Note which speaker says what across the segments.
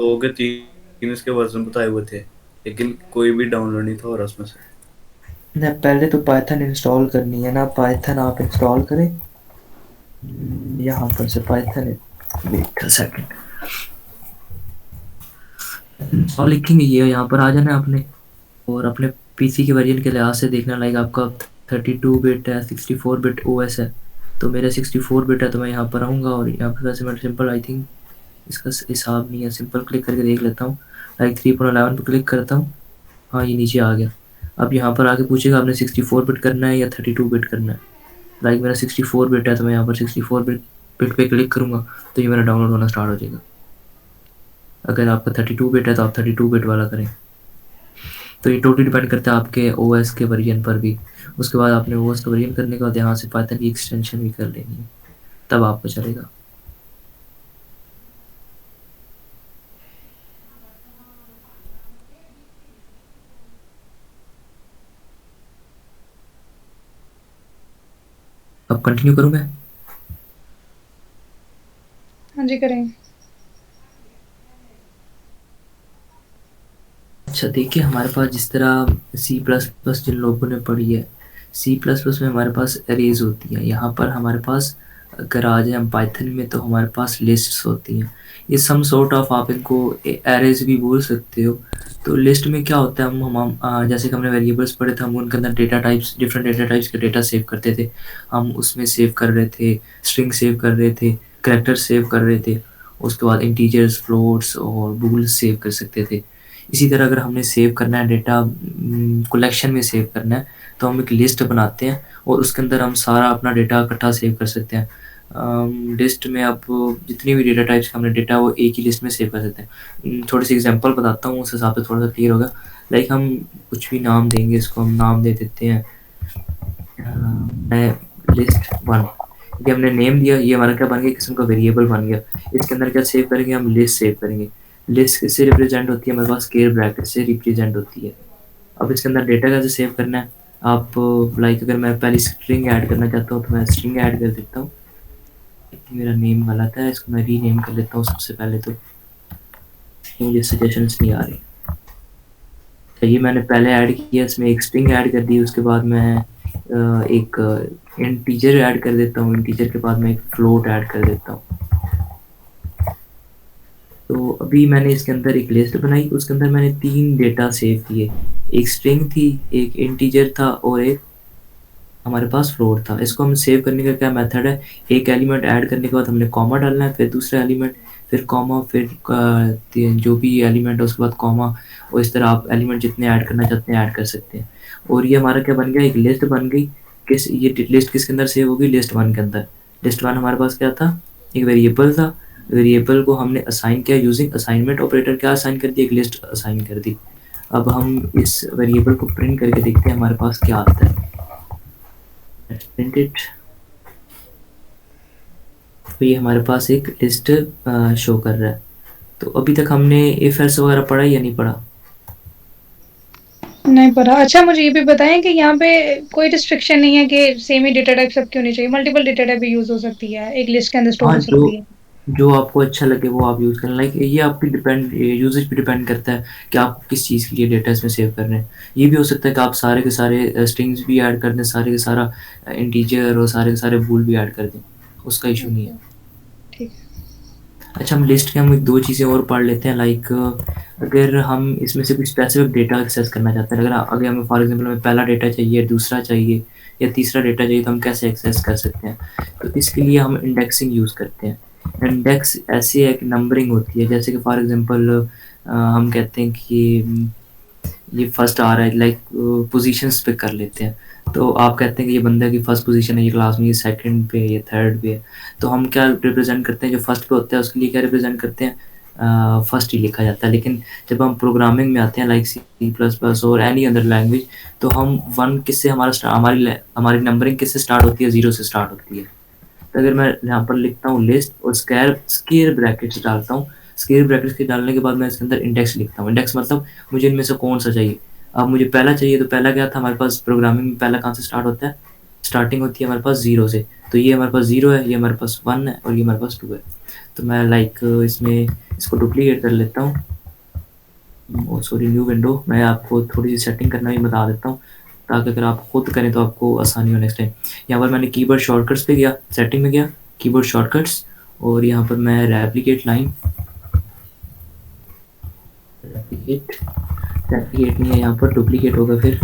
Speaker 1: दो के तीन इसके वर्जन बताए हुए थे, लेकिन कोई भी डाउनलोड नहीं था हो रहा उसमें से।
Speaker 2: ना पहले तो पाइथन इंस्टॉल करनी है ना, पाइथन आप इंस्टॉल करें। यहाँ पर से पाइथन एक सेकंड और लिखेंगे, ये यहाँ पर आ जाना आपने। और अपने पीसी के वर्जन के लिहाज से देखना, लाइक आपका 32 बिट है, 64 बिट ओएस है। तो मेरा 64 बिट है, तो मैं यहाँ पर आऊँगा और यहाँ पर वैसे मैं सिंपल आई थिंक इसका हिसाब नहीं है, सिंपल क्लिक करके देख लेता हूँ। लाइक 3.11 पर क्लिक करता हूँ। हाँ, ये नीचे आ गया। अब यहाँ पर आके पूछेगा आपने 64 बिट करना है या 32 बिट करना है। लाइक मेरा 64 बिट है, तो मैं यहाँ पर 64 बिट पे क्लिक करूँगा, तो ये मेरा डाउनलोड होना स्टार्ट हो जाएगा। अगर आपका 32 बिट है तो आप 32 बिट वाला करें। तो ये टोटली डिपेंड करता है आपके ओएस के वर्जन पर भी। उसके बाद आपने ओएस का वर्जन करने के बाद यहाँ से पाइथन की एक्सटेंशन भी कर लेनी है, तब आपको चलेगा। अब कंटिन्यू करूँ मैं?
Speaker 3: हाँ जी, करें।
Speaker 2: अच्छा, देखिए हमारे पास जिस तरह सी प्लस प्लस जिन लोगों ने पढ़ी है, सी प्लस प्लस में हमारे पास अरेज होती है। यहाँ पर हमारे पास अगर आ जाए हम पाइथन में, तो हमारे पास लिस्ट्स होती हैं। ये सम सॉर्ट ऑफ, आप इनको एरेज भी बोल सकते हो। तो लिस्ट में क्या होता है, जैसे कि हमने वेरिएबल्स पढ़े थे, हम उनके अंदर data types, different data types के डेटा सेव करते थे। हम उसमें सेव कर रहे थे, स्ट्रिंग सेव कर रहे थे, करेक्टर सेव कर रहे थे। उसके बाद इंटीजर्स, फ्लोट्स और बूल्स सेव कर सकते थे। इसी तरह अगर हमने सेव करना है डेटा, कलेक्शन में सेव करना है, तो हम एक लिस्ट बनाते हैं और उसके अंदर हम सारा अपना डेटा इकट्ठा सेव कर सकते हैं। लिस्ट में अब जितनी भी डेटा टाइप्स का हमने डेटा, वो एक ही लिस्ट में सेव कर सकते हैं। थोड़ी सी एग्जांपल बताता हूँ, उस हिसाब से थोड़ा सा क्लियर होगा। लाइक हम कुछ भी नाम देंगे, इसको हम नाम दे देते हैं लिस्ट 1। ये हमने नेम दिया, ये हमारा क्या बन गया, किस्म का वेरिएबल बन गया। इसके अंदर क्या सेव करेंगे, हम लिस्ट सेव करेंगे। लिस्ट किससे रिप्रेजेंट होती है, हमारे पास स्क्वायर ब्रैकेट से रिप्रेजेंट होती है। अब इसके अंदर डेटा कैसे सेव करना है, आप लाइक अगर मैं पहले स्ट्रिंग ऐड करना चाहता हूँ, तो मैं स्ट्रिंग ऐड कर देता हूँ। मेरा नेम गलत है, इसको मैं रीनेम कर लेता हूँ सबसे पहले तो, मुझे सजेशंस नहीं आ रही। तो ये मैंने पहले ऐड किया, इसमें एक स्ट्रिंग ऐड कर दी। उसके बाद मैं एक इंटीजर ऐड कर देता हूँ। इंटीजर के बाद मैं एक फ्लोट ऐड कर देता हूँ। तो अभी मैंने इसके अंदर एक लिस्ट बनाई, उसके अंदर मैंने 3 डेटा सेव किए। एक स्ट्रिंग थी, एक इंटीजर था और एक हमारे पास फ्लोट था। इसको हम सेव करने का क्या मेथड है, एक एलिमेंट ऐड करने के बाद हमने कॉमा डालना है, फिर दूसरा एलिमेंट, फिर कॉमा, फिर जो भी एलिमेंट है उसके बाद कॉमा। और इस तरह आप एलिमेंट जितने ऐड करना चाहते हैं ऐड कर सकते हैं। और ये हमारा क्या बन गया, एक लिस्ट बन गई। ये लिस्ट किसके अंदर सेव होगी, लिस्ट 1 के अंदर। लिस्ट 1 हमारे पास क्या था, एक वेरिएबल था। वेरिएबल को हमने असाइन किया यूजिंग असाइनमेंट ऑपरेटर। क्या असाइन कर दिया, एक लिस्ट असाइन कर दी। अब हम इस वेरिएबल को प्रिंट करके देखते हैं हमारे पास क्या आता है। Print it. तो ये हमारे पास एक लिस्ट शो कर रहा है। तो अभी तक हमने इफ एल्स वगैरह पढ़ा या नहीं पढ़ा?
Speaker 3: नहीं पढ़ा। अच्छा, मुझे ये भी बताएं कि यहाँ पे कोई रिस्ट्रिक्शन नहीं है कि सेम ही डेटा टाइप सबकी होनी चाहिए, मल्टीपल डेटा टाइप भी यूज हो सकती है, एक लिस्ट के अंदर स्टोर
Speaker 2: हाँ,
Speaker 3: हो
Speaker 2: जो
Speaker 3: सकती है?
Speaker 2: जो आपको अच्छा लगे वो आप यूज़ करें। लाइक ये आपकी डिपेंड यूजेज पे डिपेंड करता है कि आप किस चीज़ के लिए डेटा इसमें सेव कर रहे हैं। ये भी हो सकता है कि आप सारे के सारे स्ट्रिंग्स भी ऐड कर दें, सारे के सारा इंटीजर और सारे के सारे बूल भी ऐड कर दें, उसका इशू नहीं है।
Speaker 3: ओके, ठीक है।
Speaker 2: अच्छा, हम लिस्ट के हम एक दो चीज़ें और पढ़ लेते हैं। लाइक अगर हम इसमें से कुछ स्पेसिफिक डेटा एक्सेस करना चाहते हैं, अगर हमें फॉर एग्जांपल हमें पहला डेटा चाहिए, दूसरा चाहिए या तीसरा डेटा चाहिए, तो हम कैसे एक्सेस कर सकते हैं? तो इसके लिए हम इंडेक्सिंग यूज़ करते हैं। इंडेक्स ऐसी एक नंबरिंग होती है, जैसे कि फॉर एग्जांपल हम कहते हैं कि ये फर्स्ट आ रहा है, लाइक पोजीशंस पे कर लेते हैं। तो आप कहते हैं कि ये बंदा की फर्स्ट पोजीशन है ये क्लास में, ये सेकंड पे है, ये थर्ड पे है। तो हम क्या रिप्रेजेंट करते हैं, जो फर्स्ट पे होता है उसके लिए क्या रिप्रेजेंट करते हैं, फर्स्ट ही लिखा जाता है। लेकिन जब हम प्रोग्रामिंग में आते हैं, लाइक सी प्लस प्लस और एनी अदर लैंग्वेज, तो हम वन किससे हमारी नंबरिंग किससे स्टार्ट होती है, जीरो से स्टार्ट होती है। तो अगर मैं यहाँ पर लिखता हूँ लिस्ट और स्क्वायर स्क्वायर ब्रैकेट्स डालता हूँ, स्क्वायर ब्रैकेट्स के डालने के बाद मैं इसके अंदर इंडेक्स लिखता हूँ। इंडेक्स मतलब मुझे इनमें से कौन सा चाहिए। अब मुझे पहला चाहिए, तो पहला क्या था हमारे पास प्रोग्रामिंग में, पहला कहाँ से स्टार्ट होता है, स्टार्टिंग होती है हमारे पास जीरो से। तो ये हमारे पास जीरो है, ये हमारे पास वन है और ये हमारे पास टू है। तो मैं लाइक इसमें इसको डुप्लीकेट कर लेता हूँ। Sorry, new window. मैं आपको थोड़ी सी सेटिंग करना भी बता देता हूँ, ताकि अगर आप खुद करें तो आपको आसानी हो नेक्स्ट टाइम। यहाँ पर मैंने कीबोर्ड शॉर्टकट्स पे गया, सेटिंग में गया, कीबोर्ड शॉर्टकट्स, और यहाँ पर मैं रेप्लिकेट लाइन, रेप्लिकेट नहीं है यहाँ पर, डुप्लीकेट होगा फिर।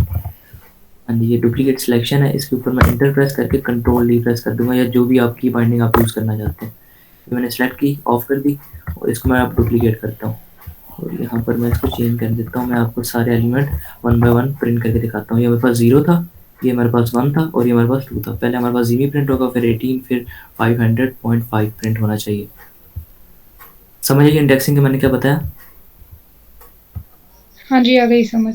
Speaker 2: हाँ जी, ये डुप्लीकेट सिलेक्शन है, इसके ऊपर मैं इंटर प्रेस करके कंट्रोल डी प्रेस कर दूंगा, या जो भी आपकी बाइंडिंग आप यूज़ करना चाहते हैं। तो मैंने सेलेक्ट की, ऑफ कर दी, और इसको मैं अब डुप्लीकेट करता हूँ, और यहाँ पर मैं इसको चेंज कर देता हूँ। मैं आपको सारे एलिमेंट 1 बाय 1 प्रिंट करके दिखाता हूँ। ये मेरे पास 0 था, ये मेरे पास 1 था, और ये मेरे पास 2 था। पहले हमारे पास 0 प्रिंट होगा, फिर 18, फिर 500.5 प्रिंट होना चाहिए। समझ आइए इंडेक्सिंग का मैंने क्या बताया?
Speaker 3: हाँ जी, आ गई समझ।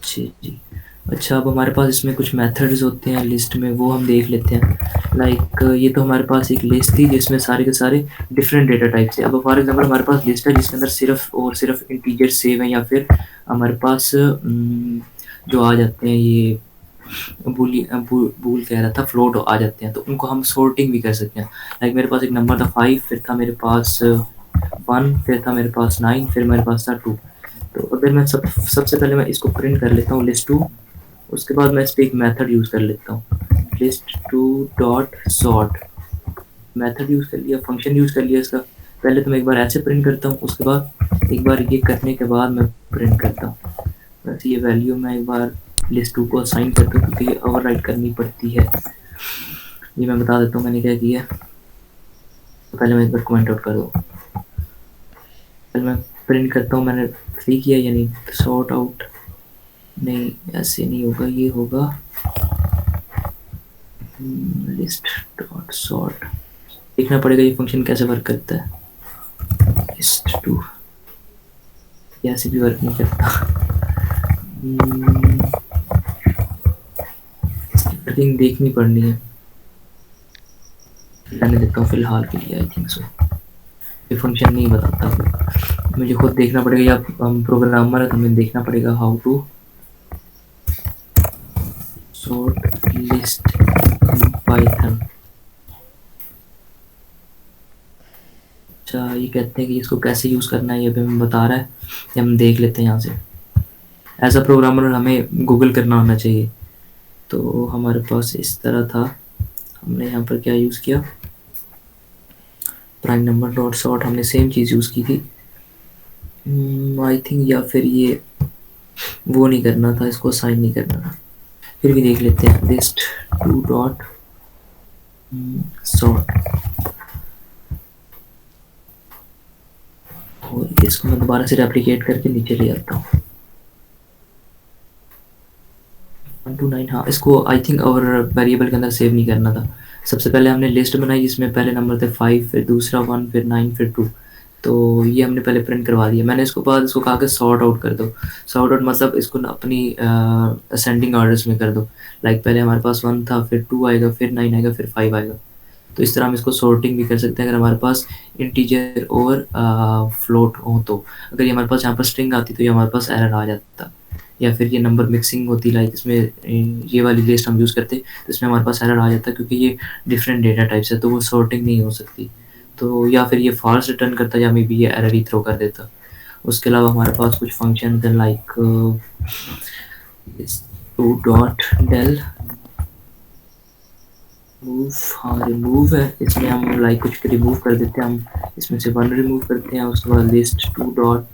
Speaker 2: जी जी। अच्छा, अब हमारे पास इसमें कुछ मेथड्स होते हैं लिस्ट में, वो हम देख लेते हैं। लाइक ये तो हमारे पास एक लिस्ट थी जिसमें सारे के सारे डिफरेंट डेटा टाइप्स थे। अब फॉर एग्जांपल हमारे पास लिस्ट है जिसके अंदर सिर्फ और सिर्फ इंटीजर सेव हैं, या फिर हमारे पास जो आ जाते हैं ये बूल कह रहा था, फ्लोट आ जाते हैं, तो उनको हम सॉर्टिंग भी कर सकते हैं। लाइक मेरे पास एक नंबर था 5, फिर था मेरे पास 1, फिर था मेरे पास 9, फिर मेरे पास था 2। तो अगर मैं सबसे पहले मैं इसको प्रिंट कर लेता हूँ लिस्ट 2, उसके बाद मैं इस पर एक मेथड यूज़ कर लेता हूँ, list 2 dot sort. Method use कर लिया, फंक्शन यूज़ कर लिया इसका। पहले तो मैं एक बार ऐसे प्रिंट करता हूँ, उसके बाद एक बार ये करने के बाद मैं प्रिंट करता हूँ। वैसे ये वैल्यू मैं एक बार लिस्ट 2 को असाइन करता हूँ, क्योंकि ये ओवरराइट करनी पड़ती है। ये मैं बता देता हूँ मैंने क्या किया। तो पहले मैं एक बार कमेंट आउट कर दूँ, पहले मैं प्रिंट करता हूँ मैंने 3 किया, यानी सॉर्ट आउट। नहीं, ऐसे नहीं होगा, ये होगा लिस्ट डॉट सॉर्ट। देखना पड़ेगा ये फंक्शन कैसे वर्क करता है। लिस्ट 2 ऐसे भी वर्क नहीं करता। वर्किंग देखनी पड़नी है, रहने देता हूँ फिलहाल के लिए। आई थिंक सो ये फंक्शन नहीं बताता, मुझे खुद देखना पड़ेगा, या हम प्रोग्रामर है तो हमें देखना पड़ेगा how to sort list in Python. अच्छा, ये कहते हैं कि इसको कैसे यूज़ करना है, ये भी हमें बता रहा है, ये हम देख लेते हैं यहाँ से। एज अ प्रोग्रामर हमें गूगल करना होना चाहिए, तो हमारे पास इस तरह था। हमने यहाँ पर क्या यूज़ किया, प्राइम नंबर डॉट सॉर्ट, हमने सेम चीज़ यूज़ की थी आई थिंक, या फिर ये वो नहीं करना था, इसको असाइन नहीं करना था। फिर भी देख लेते हैं, लिस्ट 2 डॉट सॉर्ट, और इसको मैं दोबारा से रेप्लिकेट करके नीचे ले आता हूँ। 129, हाँ, इसको आई थिंक और वेरिएबल के अंदर सेव नहीं करना था। सबसे पहले हमने लिस्ट बनाई जिसमें पहले नंबर थे 5, फिर दूसरा 1, फिर 9, फिर 2। तो ये हमने पहले प्रिंट करवा दिया। मैंने इसको बाद इसको कहा कि सॉर्ट आउट कर दो। सॉर्ट आउट मतलब इसको ना अपनी असेंडिंग ऑर्डर्स में कर दो। लाइक पहले हमारे पास 1 था, फिर 2 आएगा, फिर 9 आएगा, फिर 5 आएगा। तो इस तरह हम इसको सॉर्टिंग भी कर सकते हैं अगर हमारे पास इंटीजर और फ्लोट हो। तो अगर ये हमारे पास यहाँ पर स्ट्रिंग आती तो ये हमारे पास एरर आ जाता, या फिर ये नंबर मिक्सिंग होती, लाइक इसमें ये वाली लिस्ट हम यूज़ करते तो इसमें हमारे पास एरर आ जाता, क्योंकि ये डिफरेंट डेटा टाइप्स है तो वो सॉर्टिंग नहीं हो सकती। तो या फिर ये फॉल्स रिटर्न करता, या मे बी ये एरर ही थ्रो कर देता। उसके अलावा हमारे पास कुछ फंक्शन थे, like to dot del move. हाँ, रिमूव है, इसमें हम लाइक कुछ रिमूव कर देते हैं, हम इसमें से 1 रिमूव करते हैं। उसके बाद लिस्ट 2 डॉट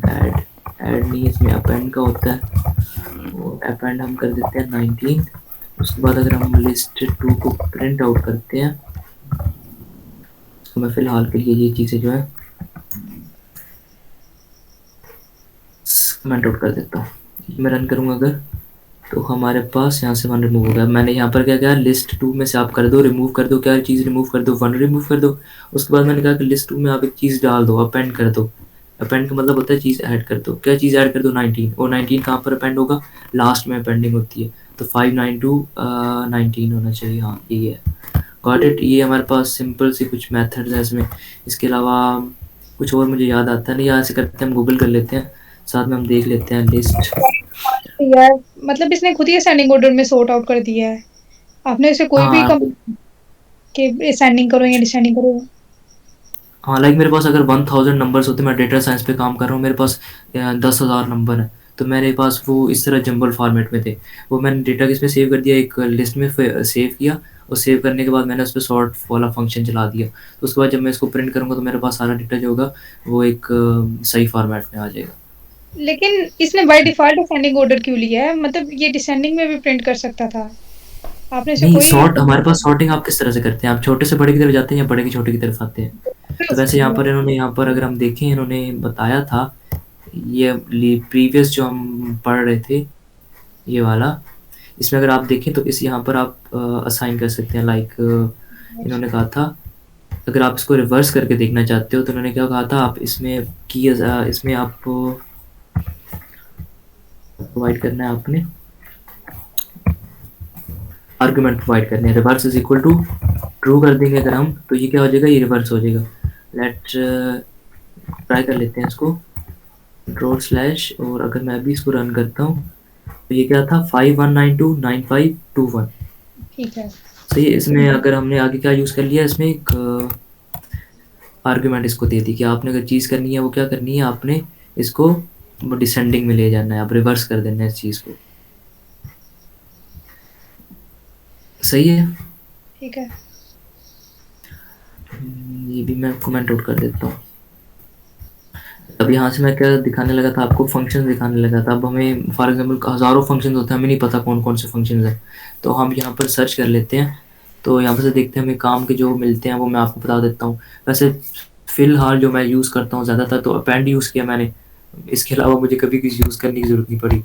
Speaker 2: ऐड, ऐड नहीं, इसमें अपेंड का होता है, वो अपेंड हम कर देते हैं 19। उसके बाद अगर हम लिस्ट 2 को प्रिंट आउट करते हैं, तो मैं फ़िलहाल के लिए ये चीज़ें जो है कमेंट आउट कर देता हूँ। मैं रन करूँगा अगर, तो हमारे पास यहाँ से 1 रिमूव हो गया। मैंने यहाँ पर क्या किया, लिस्ट 2 में से आप कर दो, रिमूव कर दो, क्या चीज़ रिमूव कर दो, 1 रिमूव कर दो। उसके बाद मैंने कहा कि लिस्ट 2 में आप एक चीज़ डाल दो, अपेंड कर दो। अपेंड का मतलब होता है चीज़ ऐड कर दो। क्या चीज़ ऐड कर दो, 19। और 19 कहाँ पर अपेंड होगा, लास्ट में अपेंडिंग होती है, तो 592 19 होना चाहिए। हाँ, ये है, गॉट इट। ये हमारे पास सिंपल सी कुछ मेथड्स हैं इसमें। इसके अलावा कुछ और मुझे याद आता नहीं, यहाँ से करते हैं, हम गूगल कर लेते हैं, साथ में हम देख लेते हैं लिस्ट।
Speaker 3: यार मतलब इसने खुद ही असेंडिंग ऑर्डर में सॉर्ट आउट कर दिया है। आपने इसे कोई भी
Speaker 2: हाँ,
Speaker 3: कम कि असेंडिंग करो या डिसेंडिंग करो।
Speaker 2: हाँ, लाइक मेरे पास अगर 1000 नंबर्स होते, मैं डेटा साइंस पे काम कर रहा हूँ, मेरे पास 10,000 नंबर है, तो मेरे पास वो इस तरह जंबल फॉर्मेट में थे। वो मैंने डेटा किस में सेव कर दिया, एक लिस्ट में सेव किया, और सेव करने के बाद मैंने उस पर सॉर्ट वाला फंक्शन चला दिया। तो उसके बाद जब मैं इसको प्रिंट करूँगा तो मेरे पास सारा डेटा जो होगा वो एक सही फॉर्मेट में आ जाएगा।
Speaker 3: लेकिन इसने बाय डिफ़ॉल्ट असेंडिंग ऑर्डर क्यों लिया है? मतलब ये डिसेंडिंग में भी प्रिंट कर सकता था। आपने इसे
Speaker 2: नहीं,
Speaker 3: कोई
Speaker 2: सॉर्ट हमारे पास सॉर्टिंग आप किस तरह से करते हैं? आप छोटे से बड़े की तरफ जाते हैं या बड़े की छोटे की तरफ आते हैं? तो वैसे यहाँ पर इन्होंने, यहाँ पर अगर हम देखें, इन्होंने बताया था ये प्रीवियस जो हम पढ़ रहे थे, ये वाला, इसमें अगर आप देखें तो इस यहाँ पर आप असाइन कर सकते हैं। लाइक इन्होंने कहा था अगर आप इसको रिवर्स करके देखना चाहते हो तो इन्होंने क्या कहा था, आप इसमें की इसमें आप प्रोवाइड करना है, आपने आर्गुमेंट प्रोवाइड करने हैं। Reverse is equal to true कर देंगे अगर हम, तो ये क्या हो जाएगा, ये रिवर्स हो जाएगा। लेट ट्राई कर लेते हैं इसको, कंट्रोल स्लैश, और अगर मैं अभी इसको रन करता हूँ तो ये क्या था, 51929521।
Speaker 3: ठीक है।
Speaker 2: सही है। इसमें अगर हमने आगे क्या यूज़ कर लिया, इसमें एक आर्ग्यूमेंट इसको दे दी कि आपने अगर चीज़ करनी है वो क्या करनी है, आपने इसको डिसेंडिंग में ले जाना है, आप रिवर्स कर देना है इस चीज़ को। सही है।
Speaker 3: ठीक है।
Speaker 2: ये भी मैं कमेंट आउट कर देता हूँ। अब यहाँ से मैं क्या दिखाने लगा था आपको, फंक्शन दिखाने लगा था। अब हमें फॉर एग्जांपल हज़ारों फंक्शन होते हैं, हमें नहीं पता कौन कौन से फंक्शन हैं, तो हम यहाँ पर सर्च कर लेते हैं। तो यहाँ पर से देखते हैं हमें काम के जो मिलते हैं वो मैं आपको बता देता हूँ। वैसे फ़िलहाल जो मैं यूज़ करता हूँ ज़्यादातर तो अपेंड यूज़ किया मैंने, इसके अलावा मुझे कभी किसी यूज़ करने की ज़रूरत नहीं पड़ी।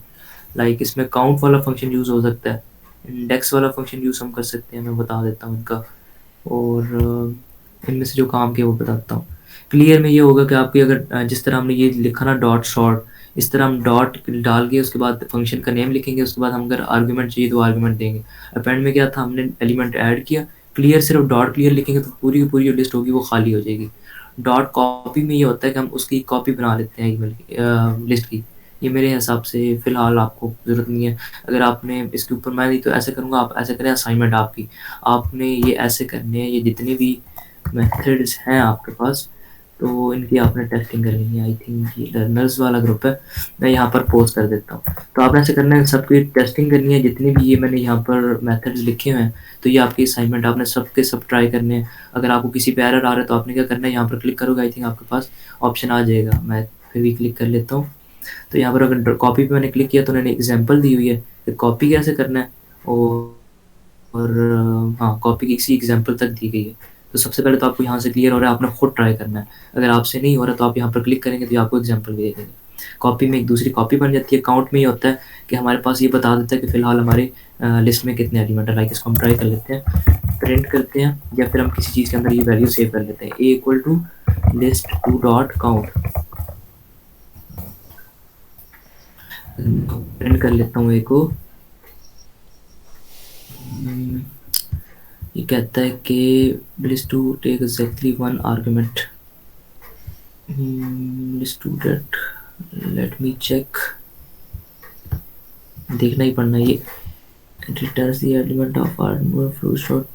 Speaker 2: लाइक इसमें काउंट वाला फंक्शन यूज़ हो सकता है, इंडेक्स वाला फंक्शन यूज़ हम कर सकते हैं, मैं बता देता हूँ इनका। और इनमें से जो काम के वो बताता हूँ। क्लियर में ये होगा कि आपकी अगर जिस तरह हमने ये लिखा ना डॉट सॉर्ट, इस तरह हम डॉट डाल के उसके बाद फंक्शन का नेम लिखेंगे, उसके बाद हम अगर आर्गुमेंट चाहिए तो आर्गुमेंट देंगे। अपेंड में क्या था, हमने एलिमेंट ऐड किया, क्लियर सिर्फ डॉट क्लियर लिखेंगे तो पूरी की पूरी जो लिस्ट होगी वो खाली हो जाएगी। डॉट कॉपी में ये होता है कि हम उसकी कॉपी बना लेते हैं ईमेल की, लिस्ट की। ये मेरे हिसाब से फ़िलहाल आपको ज़रूरत नहीं है। अगर आपने इसके ऊपर, मैं नहीं तो ऐसे करूँगा, आप ऐसे करें, असाइनमेंट आपकी, आपने ये ऐसे करने हैं, ये जितने भी मेथड्स हैं आपके पास, तो इनकी आपने टेस्टिंग करनी है। आई थिंक ये लर्नर्स वाला ग्रुप है, मैं यहाँ पर पोस्ट कर देता हूँ। तो आपने ऐसे करना है, सबकी टेस्टिंग करनी है, जितने भी ये मैंने यहाँ पर मेथड्स लिखे हुए हैं, तो ये आपकी असाइनमेंट, आपने सबके सब ट्राई करने हैं। अगर आपको किसी पे एरर आ रहा है तो आपने क्या करना है, यहाँ पर क्लिक करोगे, आई थिंक आपके पास ऑप्शन आ जाएगा, मैं फिर भी क्लिक कर लेता हूँ। तो यहाँ पर अगर कॉपी पे मैंने क्लिक किया तो उन्होंने एग्जांपल दी हुई है कि कॉपी कैसे करना है, और हाँ, कॉपी की इसी एग्जांपल तक दी गई है। तो सबसे पहले तो आपको यहाँ से क्लियर हो रहा है, आपने खुद ट्राई करना है। अगर आपसे नहीं हो रहा तो आप यहाँ पर क्लिक करेंगे तो ये आपको एग्जांपल भी दे देंगे। कॉपी में एक दूसरी कॉपी बन जाती है। काउंट में ये होता है कि हमारे पास ये बता देता है कि फ़िलहाल हमारे लिस्ट में कितने एलिमेंट है। लाइक इसको हम ट्राई कर लेते हैं, प्रिंट करते हैं, या फिर हम किसी चीज़ के अंदर ये वैल्यू सेव कर लेते हैं, A equal to list two dot count. Print कर लेता हूँ ए को। ये कहता है कि list two take exactly one argument, list two date, let me check, देखना ही पड़ना ये, returns the element of argument flow shot.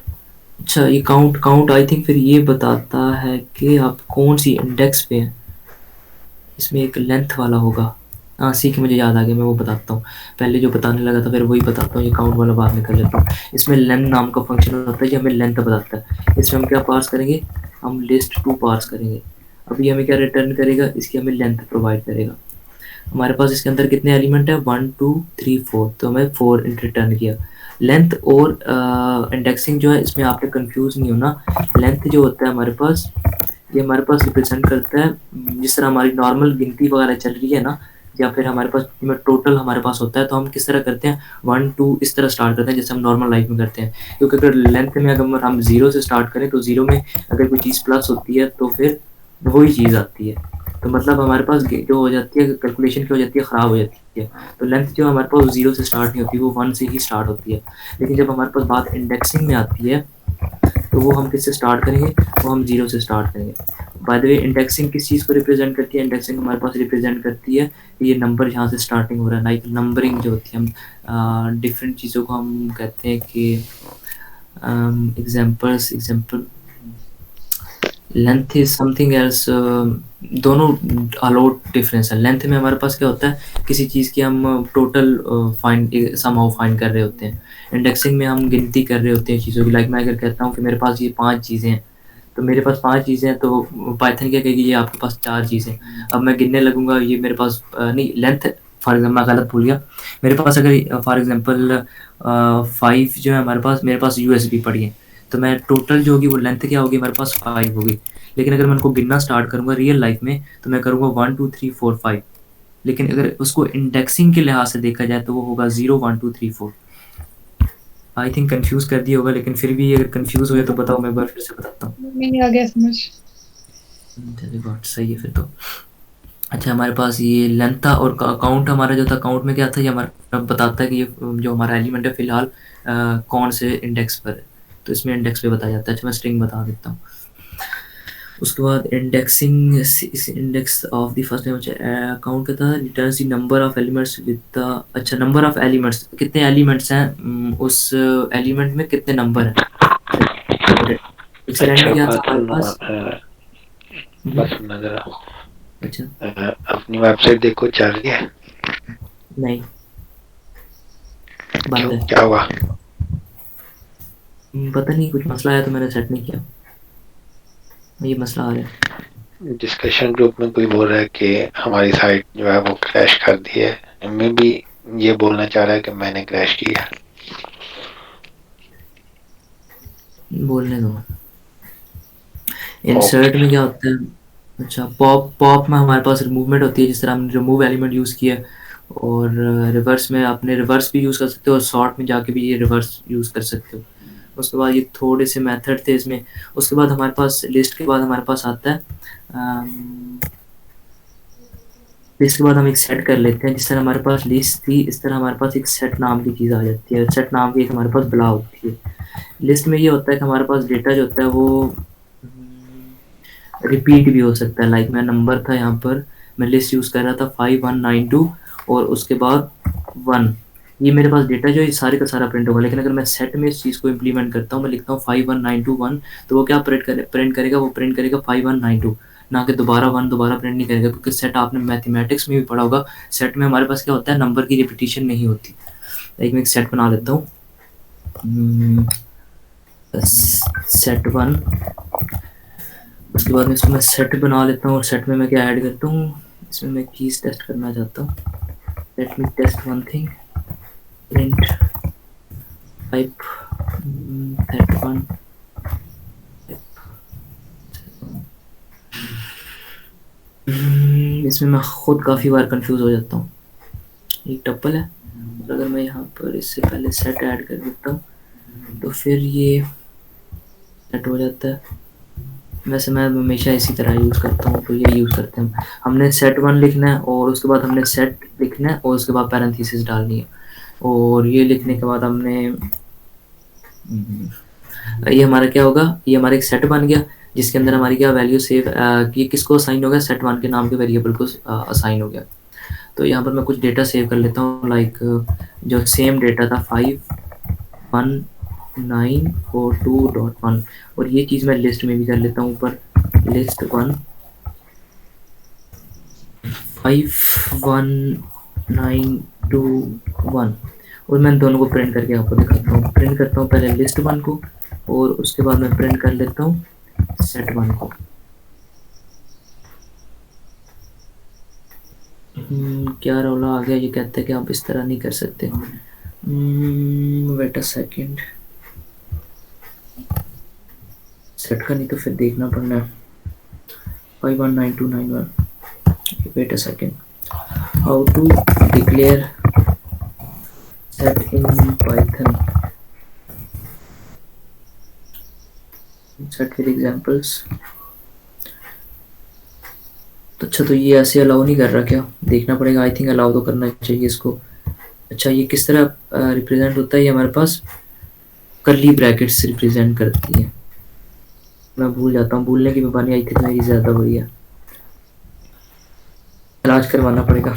Speaker 2: अच्छा, ये काउंट आई थिंक फिर ये बताता है कि आप कौन सी इंडेक्स पे हैं। इसमें एक लेंथ वाला होगा, हाँ सीख, मुझे याद आ गया, मैं वो बताता हूँ। पहले जो बताने लगा था फिर वही बताता हूँ, ये काउंट वाला बाद में कर लेता हूँ। इसमें लेंथ नाम का फंक्शन होता है, ये हमें लेंथ बताता है। इसमें हम क्या पास करेंगे, हम लिस्ट टू पास करेंगे। अभी हमें क्या रिटर्न करेगा, इसकी हमें लेंथ प्रोवाइड करेगा। हमारे पास इसके अंदर कितने एलिमेंट है, 1 2 3 4, तो हमें 4 रिटर्न किया। लेंथ और इंडेक्सिंग जो है, इसमें आपने कंफ्यूज नहीं होना। लेंथ जो होता है हमारे पास, ये हमारे पास रिप्रेजेंट करता है जिस तरह हमारी नॉर्मल गिनती वगैरह चल रही है ना, या फिर हमारे पास टोटल हमारे पास होता है, तो हम किस तरह करते हैं, 1 2 इस तरह स्टार्ट करते हैं जैसे हम नॉर्मल लाइफ में करते हैं। क्योंकि अगर लेंथ में अगर हम 0 से स्टार्ट करें तो 0 में अगर कोई चीज़ प्लस होती है तो फिर वही चीज़ आती है, तो मतलब हमारे पास जो हो जाती है कैलकुलेशन की हो जाती है, ख़राब हो जाती है। तो लेंथ जो हमारे पास 0 से स्टार्ट नहीं होती, वो 1 से ही स्टार्ट होती है। लेकिन जब हमारे पास बात इंडेक्सिंग में आती है तो वो हम किससे स्टार्ट करेंगे, वो हम 0 से स्टार्ट करेंगे। बाय द वे, इंडेक्सिंग किस चीज़ को रिप्रेजेंट करती है, इंडेक्सिंग हमारे पास रिप्रेजेंट करती है ये नंबर जहाँ से स्टार्टिंग हो रहा है। लाइक नंबरिंग जो होती है, हम डिफरेंट चीज़ों को हम कहते हैं कि example length is something else. दोनों अलोट डिफरेंस है। लेंथ में हमारे पास क्या होता है, किसी चीज़ की हम टोटल फाइंड समहाउ फाइंड कर रहे होते हैं। इंडेक्सिंग में हम गिनती कर रहे होते हैं चीज़ों की। लाइक मैं अगर कहता हूँ कि मेरे पास ये 5 चीज़ें हैं, तो मेरे पास 5 चीज़ें हैं, तो पाइथन क्या कहेगी, ये आपके पास 4 चीज़ें हैं। अब मैं गिनने लगूंगा, ये मेरे पास नहीं, लेंथ फॉर एग्जाम्पल मैं गलत भूल गया। मेरे पास अगर फॉर एग्जाम्पल 5 जो है हमारे पास, मेरे पास यूएसबी पड़ी है, तो मैं टोटल जो होगी वो लेंथ क्या होगी, हमारे पास 5 होगी। लेकिन अगर मैं उनको गिनना स्टार्ट करूँगा रियल लाइफ में, तो मैं करूँगा 1 2 3 4 5। लेकिन अगर उसको इंडेक्सिंग के लिहाज से देखा जाए तो वो होगा 0 1 2 3 4। आई थिंक कंफ्यूज कर दिया होगा, लेकिन फिर भी अगर कंफ्यूज हुए तो बताओ, मैं एक बार फिर से बताता हूँ।
Speaker 3: नहीं आ गया समझ।
Speaker 2: वेरी गुड, सही है फिर तो। अच्छा, हमारे पास ये लेंथ था, और काउंट हमारा जो था, काउंट में क्या था, ये हमारा बताता है कि ये जो हमारा एलिमेंट है फिलहाल कौन से इंडेक्स पर है। तो इसमें इंडेक्स पे बताया जाता है। अच्छा, मैं स्ट्रिंग बता देता हूँ। उसके बाद indexing, index of the first count क्या था, returns the number of elements with the, अच्छा नंबर ऑफ एलिमेंट्स, कितने एलिमेंट्स हैं, उस एलिमेंट में कितने नंबर हैं। और एक्सपेरिमेंट
Speaker 4: अच्छा
Speaker 2: में क्या था
Speaker 4: बात
Speaker 2: हमारे
Speaker 4: सुनना,
Speaker 2: पास।
Speaker 4: बात सुनना जरा।
Speaker 2: अच्छा।
Speaker 4: अपनी वेबसाइट देखो, चल रही है?
Speaker 2: नहीं, बंद
Speaker 4: क्यों,
Speaker 2: है।
Speaker 4: क्या हुआ?
Speaker 2: पता नहीं, कुछ मसला है तो मैंने सेट नहीं किया, ये मसला आ रहा है।
Speaker 4: डिस्कशन ग्रुप में कोई बोल रहा है कि हमारी साइट जो है वो क्रैश कर दी है। मैं भी ये बोलना चाह रहा है कि मैंने क्रैश किया।
Speaker 2: बोलने दो। Insert
Speaker 4: okay.
Speaker 2: में क्या होता है, अच्छा पॉप, पॉप में हमारे पास रिमूवमेंट होती है, जिस तरह हमने रिमूव एलिमेंट यूज़ किया। और रिवर्स में आपने रिवर्स भी यूज़ कर सकते हो, और शॉर्ट में जाके भी ये रिवर्स यूज़ कर सकते हो। उसके बाद ये थोड़े से मेथड थे इसमें। उसके बाद हमारे पास लिस्ट के बाद हमारे पास आता है लिस्ट के बाद हम एक सेट कर लेते हैं। जिस तरह हमारे पास लिस्ट थी, इस तरह हमारे पास एक सेट नाम की चीज़ आ जाती है। सेट नाम की एक हमारे पास बला होती है। लिस्ट में ये होता है कि हमारे पास डेटा जो होता है वो रिपीट भी हो सकता है। लाइक मैं नंबर था यहाँ पर, मैं लिस्ट यूज़ कर रहा था 5192 और उसके बाद 1। ये मेरे पास डेटा जो है सारे का सारा प्रिंट होगा। लेकिन अगर मैं सेट में इस चीज़ को इम्प्लीमेंट करता हूँ, मैं लिखता हूँ 51921, तो वो क्या प्रिंट करेगा, वो प्रिंट करेगा 5192, ना कि दोबारा 1 दोबारा प्रिंट नहीं करेगा। क्योंकि सेट आपने मैथमेटिक्स में भी पढ़ा होगा, सेट में हमारे पास क्या होता है, नंबर की रिपीटिशन नहीं होती। लाइक मैं एक सेट बना लेता हूँ, सेट 1। उसके बाद में इसको मैं सेट बना लेता हूँ, और सेट में मैं क्या ऐड करता हूँ, इसमें मैं चीज़ टेस्ट करना चाहता हूँ। Let me test one thing, print type set 1। इसमें मैं खुद काफ़ी बार कंफ्यूज हो जाता हूँ। एक टप्पल है, और अगर मैं यहाँ पर इससे पहले सेट ऐड कर देता हूँ तो फिर ये सेट हो जाता है। वैसे मैं हमेशा इसी तरह यूज़ करता हूँ, तो ये यूज़ करते हैं। हमने सेट 1 लिखना है, और उसके बाद हमने सेट लिखना है, और उसके बाद पैरेंथेसिस डालनी है। और ये लिखने के बाद हमने ये हमारा क्या होगा, ये हमारा एक सेट बन गया, जिसके अंदर हमारी क्या वैल्यू सेव, ये किसको असाइन हो गया, सेट 1 के नाम के वेरिएबल को असाइन हो गया। तो यहाँ पर मैं कुछ डेटा सेव कर लेता हूँ। लाइक जो सेम डेटा था 5192.1, और ये चीज़ मैं लिस्ट में भी कर लेता हूँ ऊपर, लिस्ट 1 51921, और मैं दोनों को प्रिंट करके आपको दिखाता हूँ। प्रिंट करता हूँ पहले लिस्ट 1 को, और उसके बाद मैं प्रिंट कर लेता हूँ सेट 1 को। क्या रौला आ गया, ये कहते हैं कि आप इस तरह नहीं कर सकते। वेट अ सेकेंड, सेट का नहीं तो फिर देखना पड़ना है। 519291, wait a second, how to declare set in Python, set with examples. तो अच्छा, तो ये ऐसे अलाउ नहीं कर रहा क्या, देखना पड़ेगा। आई थिंक अलाउ तो करना चाहिए इसको। अच्छा, ये किस तरह रिप्रेजेंट होता है, ये हमारे पास कर्ली ब्रैकेट्स रिप्रेजेंट करती है। मैं भूल जाता हूँ, भूलने की बीमारी आई थिंक मेरी ज़्यादा हुई है, इलाज करवाना पड़ेगा।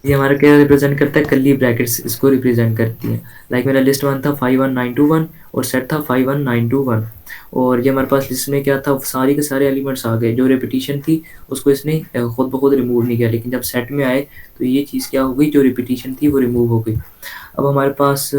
Speaker 2: ये हमारा क्या रिप्रेजेंट करता है, कर्ली ब्रैकेट्स इसको रिप्रेजेंट करती है। लाइक मेरा लिस्ट 1 था 51921, और सेट था 51921, और ये हमारे पास लिस्ट में क्या था, सारी के सारे एलिमेंट्स आ गए। जो रेपिटेशन थी उसको इसने खुद ब खुद रिमूव नहीं किया, लेकिन जब सेट में आए तो ये चीज़ क्या हो गई, जो रिपीटिशन थी वो रिमूव हो गई। अब हमारे पास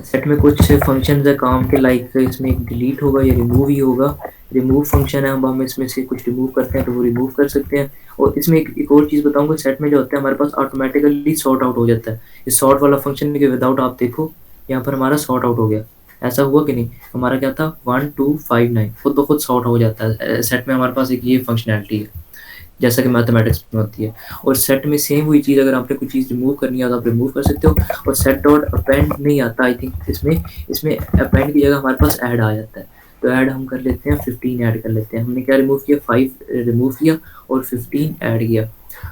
Speaker 2: सेट में कुछ फंक्शन है काम के, लाइक इसमें एक डिलीट होगा या रिमूव ही होगा। रिमूव फंक्शन है, अब हम इसमें से कुछ रिमूव करते हैं तो वो रिमूव कर सकते हैं। और इसमें एक और चीज़ बताऊंगा, सेट में जो होता है हमारे पास ऑटोमेटिकली सॉर्ट आउट हो जाता है। इस सॉर्ट वाला फंक्शन के विदाउट आप देखो यहाँ पर हमारा सॉर्ट आउट हो गया। ऐसा हुआ कि नहीं, हमारा क्या था 1 2 5 9 खुद ब खुद सॉर्ट हो जाता है। सेट में हमारे पास एक ये फंक्शनैलिटी है जैसा कि मैथमेटिक्स में होती है। और सेट में सेम वही चीज़, अगर आपने कुछ चीज़ रिमूव करनी है तो आप रिमूव कर सकते हो। और सेट डॉट अपेंड नहीं आता आई थिंक इसमें। इसमें अपेंड की जगह हमारे पास ऐड आ जाता है। तो ऐड हम कर लेते हैं, 15 ऐड कर लेते हैं। हमने क्या रिमूव किया, 5 रिमूव किया और 15 ऐड किया।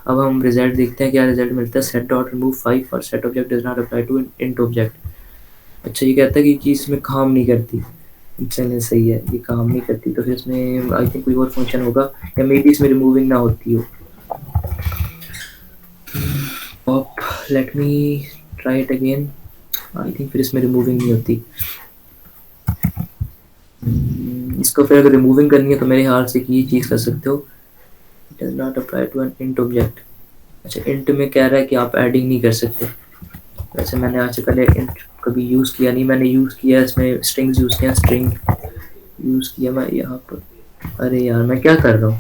Speaker 2: अब हम रिजल्ट देखते हैं, क्या रिजल्ट मिलता है। सेट डॉट रिमूव 5 और set object does not apply to int object. अच्छा, ये कहता है कि चीज़ इसमें काम नहीं करती। चलिए सही है, ये काम नहीं करती तो फिर इसमें आई थिंक कोई और फंक्शन होगा, या मे बी इसमें रिमूविंग ना होती हो। Pop, let me try it again. I think फिर इसमें रिमूविंग नहीं होती। इसको फिर अगर रिमूविंग करनी है तो मेरे ख्याल से ये चीज़ कर सकते हो, it does not apply to an int object. अच्छा, इंट में कह रहा है कि आप एडिंग नहीं कर सकते। वैसे मैंने आज से पहले इंट कभी यूज़ किया नहीं, मैंने यूज़ किया इसमें स्ट्रिंग्स यूज़ किया, स्ट्रिंग यूज़ किया मैं यहाँ पर। अरे यार मैं क्या कर रहा हूँ,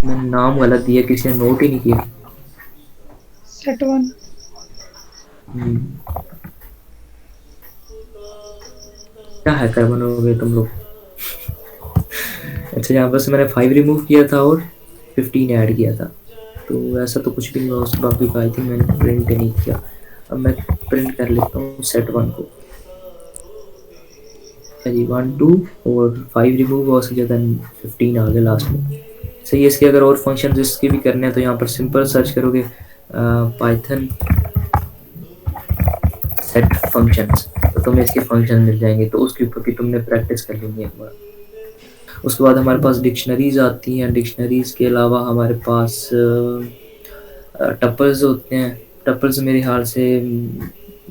Speaker 2: मैंने नाम गलत दिया, किसी ने नोट ही नहीं किया।
Speaker 3: set1
Speaker 2: क्या हैकर बनोगे तुम लोग। अच्छा, यहाँ पर से मैंने 5 रिमूव किया था और 15 ऐड किया था, तो ऐसा तो कुछ भी नहीं हुआ। उस बाकी का आई थिंक मैंने प्रिंट नहीं किया। अब मैं प्रिंट कर लेता हूँ set1 को। जी 1 2 और 5 रिमूव हो सके, देन 15 आ गया लास्ट में। सही है। इसके अगर और फंक्शन इसके भी करने हैं तो यहाँ पर सिंपल सर्च करोगे पाइथन सेट फंक्शंस, तो तुम्हें इसके फंक्शन मिल जाएंगे। तो उसके ऊपर भी तुमने प्रैक्टिस कर लेंगे एक बार। उसके बाद हमारे पास डिक्शनरीज आती हैं। डिक्शनरीज के अलावा हमारे पास टपल्स होते हैं। टपल्स मेरे ख्याल से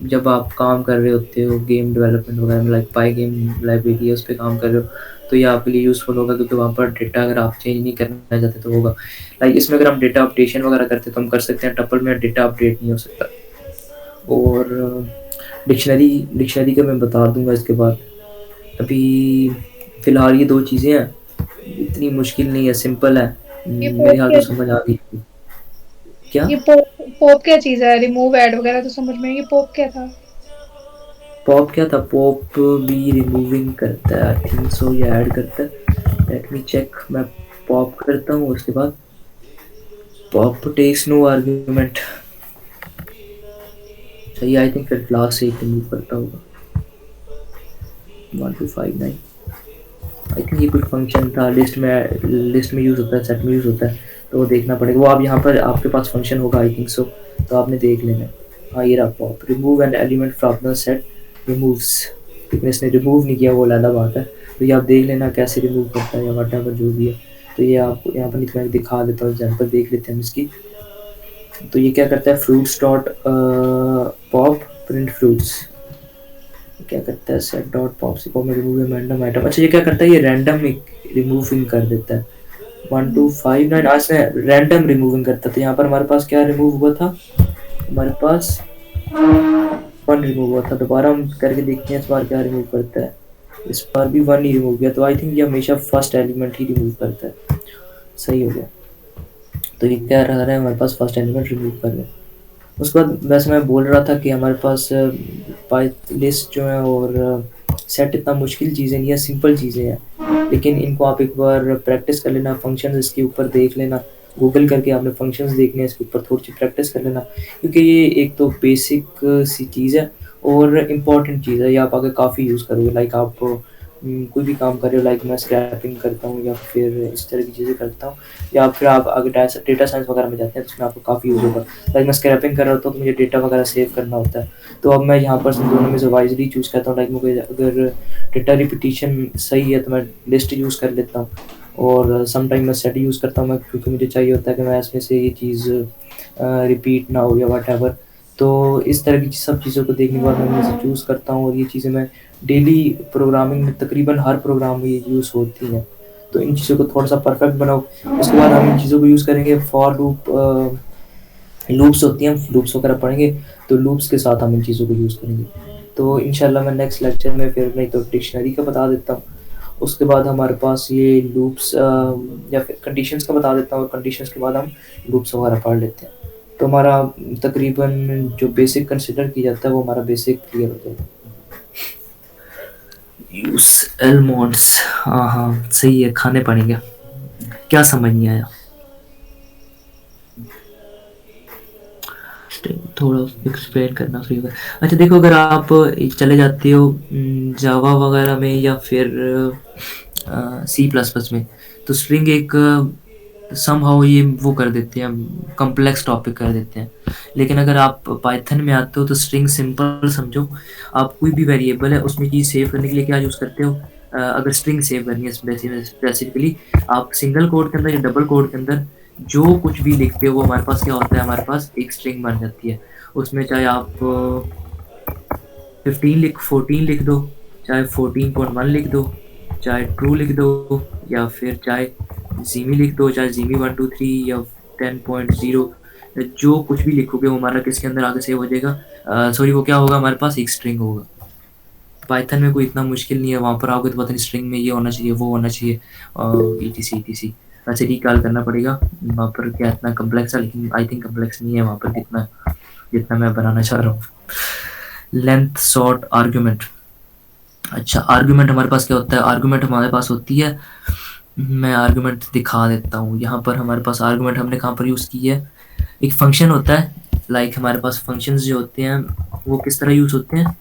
Speaker 2: जब आप काम कर रहे होते हो गेम डेवलपमेंट वगैरह में, लाइक पाई गेम लाइब्रेरी है उस पर काम कर रहे हो, तो ये आपके लिए यूज़फुल होगा, क्योंकि वहाँ पर डेटा अगर आप चेंज नहीं करना चाहते तो होगा। लाइक इसमें अगर हम डेटा अपडेशन वगैरह करते तो हम कर सकते हैं, टपल में डेटा अपडेट नहीं हो सकता। और डिक्शनरी का मैं बता दूंगा इसके बाद। अभी फ़िलहाल ये 2 चीज़ें हैं, इतनी मुश्किल नहीं है, सिंपल है, मेरे ख्याल तो समझ आ गई। क्या
Speaker 3: ये पॉप क्या चीज है, रिमूव ऐड वगैरह तो समझ में। ये पॉप क्या था?
Speaker 2: पॉप क्या था, पॉप भी रिमूविंग करता है आई थिंक सो, या ऐड करता है। Let me check. मैं पॉप करता हूँ, उसके बाद पॉप टेक्स नो आर्ग्यूमेंट। सही, आई थिंक फिर लास्ट से रिमूव करता होगा 1 2 5 9। आई थिंक ये कुछ फंक्शन था, लिस्ट में यूज़ होता है, सेट में यूज़ होता है, तो वो देखना पड़ेगा। वो आप यहाँ पर आपके पास फंक्शन होगा आई थिंक सो, तो आपने देख लेना। हाँ, ये रहा pop, remove an element from the set removes. लेकिन इसने रिमूव नहीं किया, वो अलग बात है। तो ये आप देख लेना कैसे रिमूव करता है या वट एवर जो भी है। तो ये आपको यहाँ पर नहीं, दिखा देता हूँ, एग्जाम्पल देख लेते हैं हम इसकी। तो ये क्या करता है, fruits dot pop print fruits. क्या करता है, सेट डॉट पॉप से पॉप में रिमूव रैंडम आइटम। अच्छा, ये क्या करता है, ये रैंडम रिमूविंग कर देता है। 1 2 5 9 आज से रैंडम रिमूविंग करता था। यहाँ पर हमारे पास क्या रिमूव हुआ था, हमारे पास 1 रिमूव हुआ था। दोबारा हम करके देखते हैं इस बार क्या रिमूव करता है। इस बार भी 1 ही रिमूव किया, तो आई थिंक ये हमेशा फर्स्ट एलिमेंट ही रिमूव करता है। सही हो गया। तो ये क्या रह रहा है, हमारे पास फर्स्ट एलिमेंट रिमूव कर रहे हैं। उसके बाद वैसे मैं बोल रहा था कि हमारे पास लिस्ट जो है और सेट इतना मुश्किल चीज़ें नहीं है, सिंपल चीज़ें हैं, लेकिन इनको आप एक बार प्रैक्टिस कर लेना। फंक्शंस इसके ऊपर देख लेना, गूगल करके आपने फंक्शंस देखने हैं, इसके ऊपर थोड़ी सी प्रैक्टिस कर लेना, क्योंकि ये एक तो बेसिक सी चीज़ है और इम्पॉर्टेंट चीज़ है। ये आप आगे काफ़ी यूज़ करोगे। लाइक आप कोई भी काम कर रहे हो, लाइक मैं स्क्रैपिंग करता हूँ या फिर इस तरह की चीज़ें करता हूँ, या फिर आप अगर डेटा साइंस वगैरह में जाते हैं तो उसमें आपको काफ़ी यूज़ होगा। लाइक मैं स्क्रैपिंग कर रहा होता हूँ तो मुझे डेटा वगैरह सेव करना होता है, तो अब मैं यहाँ पर दोनों में से वाइजली चूज़ करता हूँ। लाइक मुझे अगर डेटा रिपीटिशन सही है तो मैं लिस्ट यूज़ कर लेता हूँ, और समटाइम मैं सेट यूज़ करता हूँ मैं, क्योंकि मुझे चाहिए होता है कि मैं इसमें से ये चीज़ रिपीट ना हो या वट एवर। तो तो इस तरह की सब चीज़ों को देखने के बाद मैं इसे चूज़ करता हूँ और ये चीज़ें मैं डेली प्रोग्रामिंग में तकरीबन हर प्रोग्राम में ये यूज़ होती हैं। तो इन चीज़ों को थोड़ा सा परफेक्ट बनाओ, उसके बाद हम इन चीज़ों को यूज़ करेंगे। फॉर लूप लूप्स होती हैं, लूप्स वगैरह पढ़ेंगे, तो लूप्स के साथ हम इन चीज़ों को यूज़ करेंगे। तो इंशाल्लाह मैं नेक्स्ट लेक्चर में फिर नहीं तो डिक्शनरी का बता देता हूँ। उसके बाद हमारे पास ये लूप्स या फिर कंडीशंस का बता देता हूँ, और कंडीशंस के बाद हम लूप्स वगैरह पढ़ लेते हैं। तो हमारा तकरीबन जो बेसिक कंसिडर किया जाता है वो हमारा बेसिक क्लियर हो जाएगा। यूज एलमोंड्स, हाँ सही है, खाने पड़ेंगे। क्या समझ नहीं आया? थोड़ा एक्सप्लेन करना फ्री होगा। अच्छा देखो, अगर आप चले जाते हो जावा वगैरह में या फिर सी प्लस प्लस में, तो स्ट्रिंग एक समहाउ ये वो कर देते हैं, कॉम्प्लेक्स टॉपिक कर देते हैं। लेकिन अगर आप पाइथन में आते हो तो स्ट्रिंग सिंपल समझो। आप कोई भी वेरिएबल है उसमें चीज़ सेव करने के लिए क्या यूज़ करते हो? अगर स्ट्रिंग सेव करनी है स्पेसिफिकली, आप सिंगल कोड के अंदर या डबल कोड के अंदर जो कुछ भी लिखते हो वो हमारे पास क्या होता है, हमारे पास एक स्ट्रिंग बन जाती है। उसमें चाहे आप 14 लिख दो, चाहे 14.1 लिख दो, चाहे ट्रू लिख दो, या फिर चाहे जीमी लिख दो, चाहे जीमी 1 2 3 या 10.0, जो कुछ भी लिखोगे वो हमारा किसके अंदर आगे सेव हो जाएगा। सॉरी, वो क्या होगा, हमारे पास एक स्ट्रिंग होगा। पाइथन में कोई इतना मुश्किल नहीं है, वहाँ पर आओगे तो पता नहीं स्ट्रिंग में ये होना चाहिए, वो होना चाहिए, etc। वैसे रिकॉल करना पड़ेगा, वहाँ पर क्या इतना कम्प्लेक्स है, लेकिन आई थिंक कम्प्लेक्स नहीं है वहाँ पर जितना मैं बनाना चाह रहा हूँ। Length sort argument. अच्छा, आर्ग्यूमेंट हमारे पास क्या होता है? आर्ग्यूमेंट हमारे पास होती है, मैं आर्ग्यूमेंट दिखा देता हूँ। यहाँ पर हमारे पास आर्ग्यूमेंट हमने कहाँ पर यूज़ की है? एक फंक्शन होता है, लाइक हमारे पास फंक्शंस जो होते हैं वो किस तरह यूज़ होते हैं,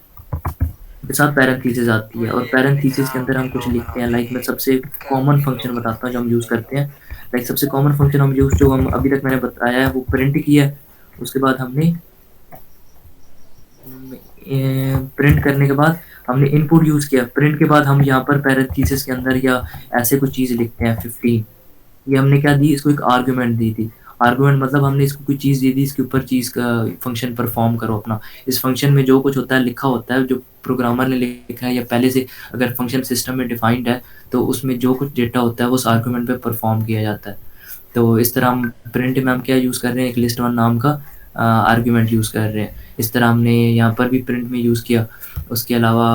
Speaker 2: के साथ पैरेंथेसिस आती है, और पैरेंथेसिस के अंदर हम कुछ लिखते हैं। लाइक मैं सबसे कॉमन फंक्शन बताता हूँ जो हम यूज़ करते हैं। लाइक सबसे कॉमन फंक्शन हम जो हम अभी तक मैंने बताया है वो प्रिंट किया है। उसके बाद हमने प्रिंट करने के बाद हमने इनपुट यूज़ किया। प्रिंट के बाद हम यहाँ पर पैरेंथेसिस के अंदर या ऐसे कुछ चीज़ लिखते हैं 15। ये हमने क्या दी, इसको एक आर्गुमेंट दी थी। आर्गुमेंट मतलब हमने इसको कोई चीज़ दे दी, इसके ऊपर चीज़ का फंक्शन परफॉर्म करो अपना। इस फंक्शन में जो कुछ होता है लिखा होता है, जो प्रोग्रामर ने लिखा है या पहले से अगर फंक्शन सिस्टम में डिफाइंड है तो उसमें जो कुछ डेटा होता है वो उस आर्गुमेंट पे परफॉर्म किया जाता है। तो इस तरह हम प्रिंट में हम क्या यूज़ कर रहे हैं, एक लिस्ट वन नाम का आर्गुमेंट यूज़ कर रहे हैं। इस तरह हमने यहाँ पर भी प्रिंट में यूज़ किया। उसके अलावा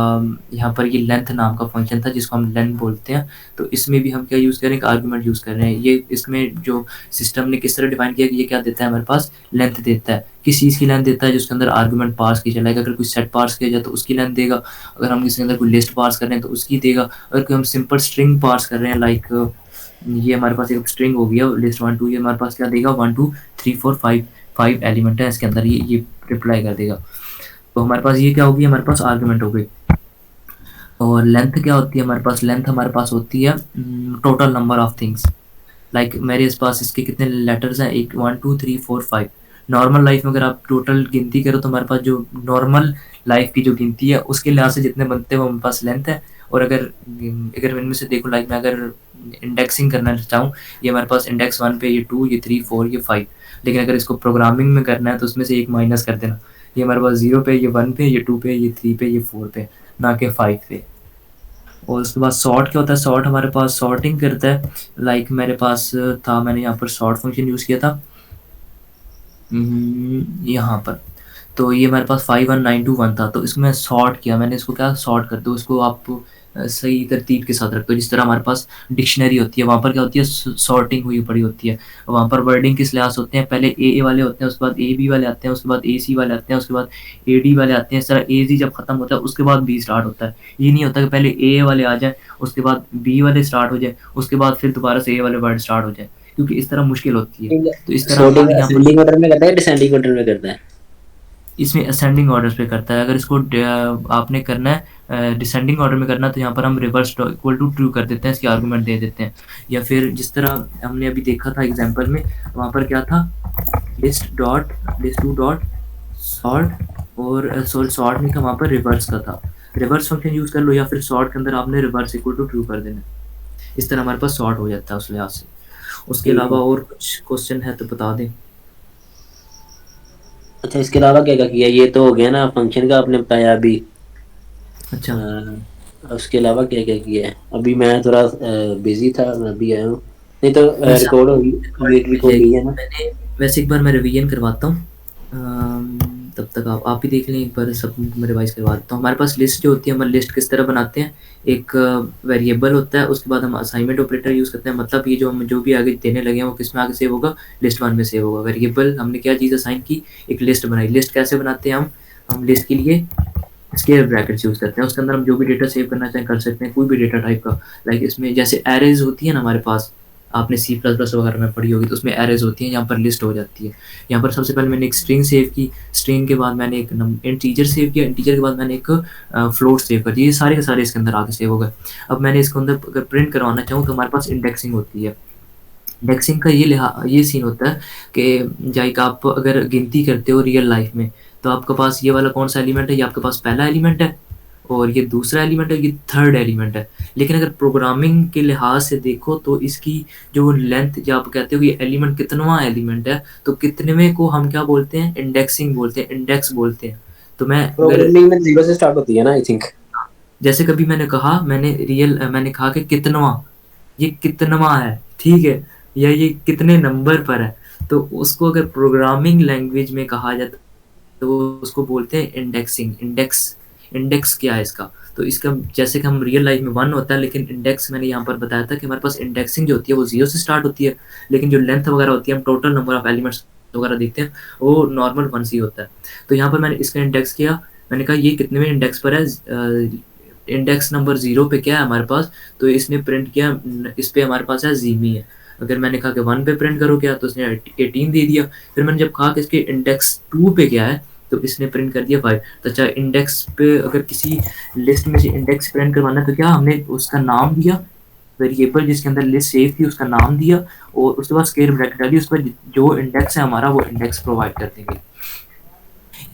Speaker 2: यहाँ पर ये लेंथ नाम का फंक्शन था जिसको हम लेंथ बोलते हैं, तो इसमें भी हम क्या यूज़ कर रहे हैं, एक आर्गुमेंट यूज़ कर रहे हैं। ये इसमें जो सिस्टम ने किस तरह डिफाइन किया कि ये क्या देता है, हमारे पास लेंथ देता है। किस चीज़ की लेंथ देता है? जिसके अंदर आर्गुमेंट पास की जाए। अगर कोई सेट पास किया जाए तो उसकी लेंथ देगा, अगर हम इसके अंदर कोई लिस्ट पास कर रहे हैं तो उसकी देगा, अगर कोई हम सिंपल स्ट्रिंग पास कर रहे हैं, लाइक ये हमारे पास एक स्ट्रिंग हो गया लिस्ट 1 2, ये हमारे पास क्या देगा, 1 2 3 4 5 एलिमेंट है इसके अंदर, ये रिप्लाई कर देगा। तो हमारे पास ये क्या होगी, हमारे पास आर्गुमेंट हो गई। और लेंथ क्या होती है हमारे पास? लेंथ हमारे पास होती है total number of things. Like मेरे पास इसके कितने लेटर्स हैं, 1 2 3 4 5। नॉर्मल लाइफ में अगर आप टोटल गिनती करो तो हमारे पास जो नॉर्मल लाइफ की जो गिनती है उसके लिहाज से जितने बनते हैं वो हमारे पास लेंथ है। और अगर इनमें से देखो, लाइक मैं अगर इंडेक्सिंग करना चाहूँ, ये हमारे पास इंडेक्स 1 पे ये 2 ये 3 4 ये 5। लेकिन अगर इसको प्रोग्रामिंग में करना है तो उसमें से एक माइनस कर देना। ये हमारे पास 0 पे, ये 1 पे, ये 2 पे, ये 3 पे, ये 4 पे, ना कि 5 पे। और उसके बाद सॉर्ट क्या होता है? सॉर्ट हमारे पास सॉर्टिंग करता है। लाइक मेरे पास था, मैंने यहाँ पर सॉर्ट फंक्शन यूज़ किया था यहाँ पर। तो ये हमारे पास 51921 था, तो इसको मैं सॉर्ट किया। मैंने इसको क्या सॉर्ट कर दो, इसको आप सही तरतीब के साथ रखो। जिस तरह हमारे पास डिक्शनरी होती है, वहाँ पर क्या होती है, सॉर्टिंग हुई पड़ी होती है। वहाँ पर वर्डिंग किस लिहाज होते हैं, पहले ए वाले होते हैं, उसके बाद ए बी वाले आते हैं, उसके बाद ए सी वाले आते हैं, उसके बाद ए डी वाले आते हैं। इस तरह ए सी जब खत्म होता है उसके बाद बी स्टार्ट होता है। ये नहीं होता कि पहले ए वाले आ जाए, उसके बाद बी वाले स्टार्ट हो जाए, उसके बाद फिर दोबारा से ए वाले वर्ड स्टार्ट हो जाए, क्योंकि इस तरह मुश्किल होती है। तो इस तरह
Speaker 5: असेंडिंग ऑर्डर में करता है, डिसेंडिंग ऑर्डर में करता है?
Speaker 2: इसमें असेंडिंग ऑर्डर पे करता है। अगर इसको आपने करना है डिसेंडिंग ऑर्डर में करना है तो यहाँ पर हम रिवर्स इक्वल टू ट्रू कर देते हैं, इसकी आर्गुमेंट दे देते हैं। या फिर जिस तरह हमने अभी देखा था एग्जांपल में, वहाँ पर क्या था, लिस्ट टू डॉट सॉर्ट, और सॉरी सॉर्ट नहीं था, वहाँ पर रिवर्स का था। रिवर्स फंक्शन यूज़ कर लो, या फिर सॉर्ट के अंदर आपने रिवर्स इक्वल टू ट्रू कर देना। इस तरह हमारे पास सॉर्ट हो जाता है उस लिहाज से। उसके अलावा और कुछ क्वेश्चन है तो बता दें।
Speaker 5: अच्छा, इसके अलावा क्या क्या किया? ये तो हो गया ना फंक्शन का आपने बताया अभी।
Speaker 2: अच्छा।
Speaker 5: उसके अलावा क्या क्या किया है? अभी मैं थोड़ा बिजी था, मैं अभी आया हूँ। नहीं तो
Speaker 2: बस
Speaker 5: रिकॉर्ड होगी, मीट
Speaker 2: रिकॉर्डिंग मिल
Speaker 5: रिकॉर्ड
Speaker 2: जाएगी।
Speaker 5: गई है ना?
Speaker 2: मैंने वैसे एक बार मैं रिवीजन करवाता हूँ। तब तक आप ही देख लें एक बार, सब मैं रिवाइज करवा देता हूँ। हमारे पास लिस्ट जो होती है, हम लिस्ट किस तरह बनाते हैं, एक वेरिएबल होता है, उसके बाद हम असाइनमेंट ऑपरेटर यूज़ करते हैं। मतलब ये जो हम जो भी आगे देने लगे हैं वो किस में आगे सेव होगा, लिस्ट वन में सेव होगा। वेरिएबल हमने क्या चीज़ असाइन की, एक लिस्ट बनाई। लिस्ट कैसे बनाते हैं हम लिस्ट के लिए स्क्वायर ब्रैकेट्स यूज़ करते हैं। उसके अंदर हम जो भी डेटा सेव करना चाहें कर सकते हैं, कोई भी डेटा टाइप का। लाइक इसमें जैसे एरेज होती है ना हमारे पास, आपने सी प्लस प्लस वगैरह में पढ़ी होगी, तो उसमें एरेज होती हैं, यहाँ पर लिस्ट हो जाती है। यहाँ पर सबसे पहले मैंने एक स्ट्रिंग सेव की, स्ट्रिंग के बाद मैंने एक इंटीजर सेव किया, इंटीजर के बाद मैंने एक फ्लोट सेव कर दिया। ये सारे के सारे इसके अंदर आगे सेव हो गए। अब मैंने इसके अंदर अगर प्रिंट करवाना चाहूँ तो हमारे पास इंडेक्सिंग होती है। इंडेक्सिंग का ये सीन होता है कि लाइक आप अगर गिनती करते हो रियल लाइफ में, तो आपके पास ये वाला कौन सा एलिमेंट है, ये आपके पास पहला एलिमेंट है, और ये दूसरा एलिमेंट है, ये थर्ड एलिमेंट है। लेकिन अगर प्रोग्रामिंग के लिहाज से देखो तो इसकी जो लेंथ, जो आप कहते हो ये एलिमेंट कितनवां एलिमेंट है, तो कितनवें को हम क्या बोलते हैं, इंडेक्सिंग बोलते हैं, इंडेक्स बोलते हैं। तो मैं अगर
Speaker 5: प्रोग्रामिंग में जीरो से स्टार्ट होती है ना, आई थिंक।
Speaker 2: जैसे कभी मैंने कहा कि कितनवां, ये कितनवां है, ठीक है, या ये कितने नंबर पर है, तो उसको अगर प्रोग्रामिंग लैंग्वेज में कहा जाता तो उसको बोलते हैं इंडेक्सिंग। इंडेक्स क्या है इसका, तो इसका जैसे कि हम रियल लाइफ में वन होता है, लेकिन इंडेक्स मैंने यहाँ पर बताया था कि हमारे पास इंडेक्सिंग जो होती है वो जीरो से स्टार्ट होती है, लेकिन जो लेंथ वगैरह होती है, हम टोटल नंबर ऑफ एलिमेंट्स वगैरह देखते हैं, वो नॉर्मल वन से ही होता है। तो यहाँ पर मैंने इसका इंडेक्स किया, मैंने कहा ये कितने में इंडेक्स पर है, इंडेक्स नंबर जीरो पे क्या है हमारे पास, तो इसने प्रिंट किया, इस पे हमारे पास है जीमी है। अगर मैंने कहा कि वन पे प्रिंट करो क्या, तो इसने 18 दे दिया। फिर मैंने जब कहा कि इसके इंडेक्स टू पे क्या है, तो इसने प्रिंट कर दिया 5। तो अच्छा, इंडेक्स पे अगर किसी लिस्ट में से इंडेक्स प्रिंट करवाना है तो क्या हमने उसका नाम दिया, वेरिएबल जिसके अंदर लिस्ट सेव थी उसका नाम दिया, और उसके बाद स्क्वायर ब्रैकेट डाली, उस पर जो इंडेक्स है हमारा वो इंडेक्स प्रोवाइड कर देंगे।